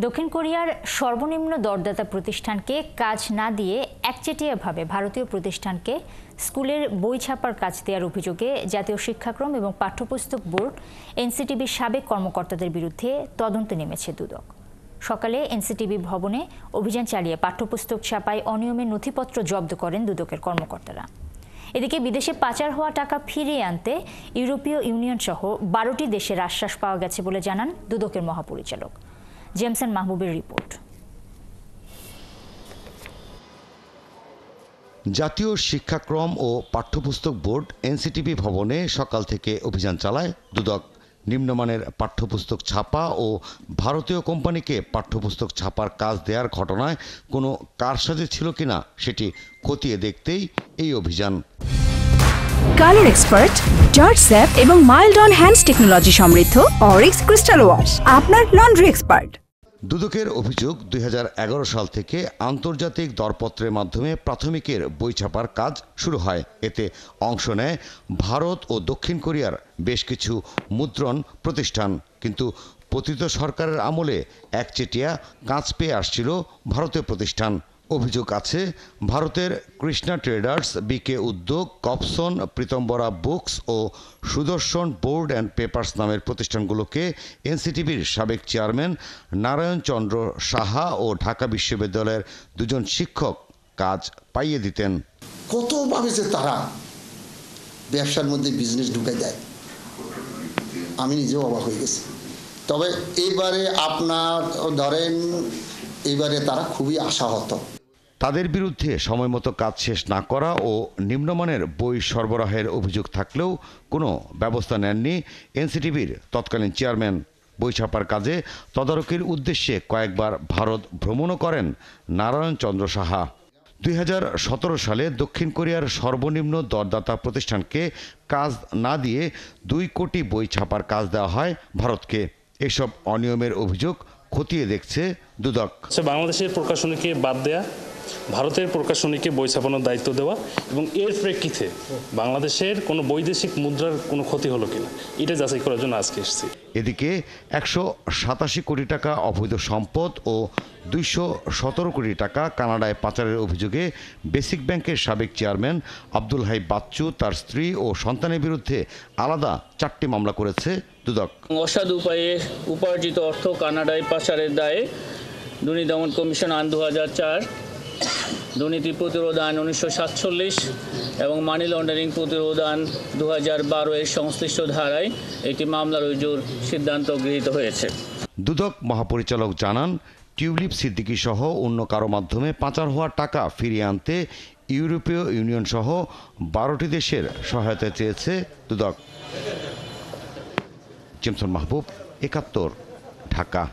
দক্ষিণ কোরিয়ার সর্বনিম্ন দরদাতা প্রতিষ্ঠানকে কাজ না দিয়ে একচেটিয়াভাবে ভারতীয় প্রতিষ্ঠানকে স্কুলের বই ছাপার কাজ দেওয়ার অভিযোগে জাতীয় শিক্ষাক্রম এবং পাঠ্যপুস্তক বোর্ড এনসিটিবির সাবেক কর্মকর্তাদের বিরুদ্ধে তদন্তে নেমেছে দুদক। সকালে এনসিটিবি ভবনে অভিযান চালিয়ে পাঠ্যপুস্তক ছাপায় অনিয়মের নথিপত্র জব্দ করেন দুদকের কর্মকর্তারা। এদিকে বিদেশে পাচার হওয়া টাকা ফিরিয়ে আনতে ইউরোপীয় ইউনিয়ন সহ 12টি দেশের আশ্বাস পাওয়া গেছে বলে জানান দুদকের মহাপরিচালক। জেমসন মাহবুবের রিপোর্ট। জাতীয় শিক্ষাক্রম ও পাঠ্যপুস্তক বোর্ড এনসিটিবি ভবনে সকাল থেকে অভিযান চালায় দুদক। নিম্নমানের পাঠ্যপুস্তক ছাপা ও ভারতীয় কোম্পানিকে পাঠ্যপুস্তক ছাপার কাজ দেওয়ার ঘটনায় কোনো কারসাজি ছিল কিনা সেটি খতিয়ে দেখতেই এই অভিযান। কালার এক্সপার্ট, জর্জ স্যাপ এবং মাইল্ড অন হ্যান্ডস টেকনোলজি সমৃদ্ধ অরিক্স ক্রিস্টাল ওয়াশ আপনার লন্ড্রি এক্সপার্ট। দুদকের অভিযোগ 2011 সাল থেকে আন্তর্জাতিক দরপত্রের মাধ্যমে প্রাথমিকের বই ছাপার কাজ শুরু হয়। এতে অংশ নেয় ভারত ও দক্ষিণ কোরিয়ার বেশ কিছু মুদ্রণ প্রতিষ্ঠান, কিন্তু পতিত সরকারের আমলে একচেটিয়া কাজ পেয়ে আসছিল ভারতীয় প্রতিষ্ঠান। অভিযোগ আছে ভারতের কৃষ্ণা ট্রেডার্স, বিকে উদ্যোগ, কপসন, প্রীতম্বরা বুকস ও সুদর্শন বোর্ড অ্যান্ড পেপার্স নামের প্রতিষ্ঠানগুলোকে এনসিটিবির সাবেক চেয়ারম্যান নারায়ণ চন্দ্র সাহা ও ঢাকা বিশ্ববিদ্যালয়ের দুজন শিক্ষক কাজ পাইয়ে দিতেন। কতভাবে যে তারা ব্যবসার মধ্যে বিজনেস ঢুকে দেয়, আমি নিজেও অবাক হয়ে গেছি। তবে এইবারে আপনার ধরেন এইবারে তারা খুবই আশাহত। তাদের বিরুদ্ধে সময়মতো কাজ শেষ না করা ও নিম্নমানের বই সরবরাহের অভিযোগ থাকলেও কোনো ব্যবস্থা নেননি এনসিটিবির তৎকালীন চেয়ারম্যান। বই ছাপার কাজে তদারকির উদ্দেশ্যে কয়েকবার ভারত ভ্রমণও করেন নারায়ণ চন্দ্র সাহা। 2017 সালে দক্ষিণ কোরিয়ার সর্বনিম্ন দরদাতা প্রতিষ্ঠানকে কাজ না দিয়ে 2 কোটি বই ছাপার কাজ দেওয়া হয় ভারতকে। এসব অনিয়মের অভিযোগ খতিয়ে দেখছে দুদক। বাংলাদেশের প্রকাশনীকে বাদ দেয়া, ভারতের প্রকাশনীকে বই ছাপানোর দায়িত্ব দেওয়া এবং এর প্রেক্ষিতে বাংলাদেশের কোনো বৈদেশিক মুদ্রার কোনো ক্ষতি হলো কিনা এটা যাচাই করার জন্য আজকে এসেছি। এদিকে 187 কোটি টাকা অবৈধ সম্পদ ও 217 কোটি টাকা কানাডায় পাচারের অভিযোগে বেসিক ব্যাংকের সাবেক চেয়ারম্যান আব্দুল হাই বাচ্চু, তার স্ত্রী ও সন্তানের বিরুদ্ধে আলাদা 4টি মামলা করেছে দুদক। অসাধু উপায়ে উপার্জিত অর্থ কানাডায় পাচারের দায়ে দুর্নীতি দমন কমিশন আইন 2004, দুর্নীতি প্রতিরোধ আইন 1947 এবং মানি লন্ডারিং প্রতিরোধ আইন 2012 এর সংশ্লিষ্ট ধারায় একটি মামলা রুজুর সিদ্ধান্ত গৃহীত হয়েছে। দুদক মহাপরিচালক জানান, টিউলিপ সিদ্দিকী সহ অন্য কারো মাধ্যমে পাচার হওয়া টাকা ফিরিয়ে আনতে ইউরোপীয় ইউনিয়ন সহ 12টি দেশের সহায়তা চেয়েছে দুদক। জেমসন মাহবুব, 71, ঢাকা।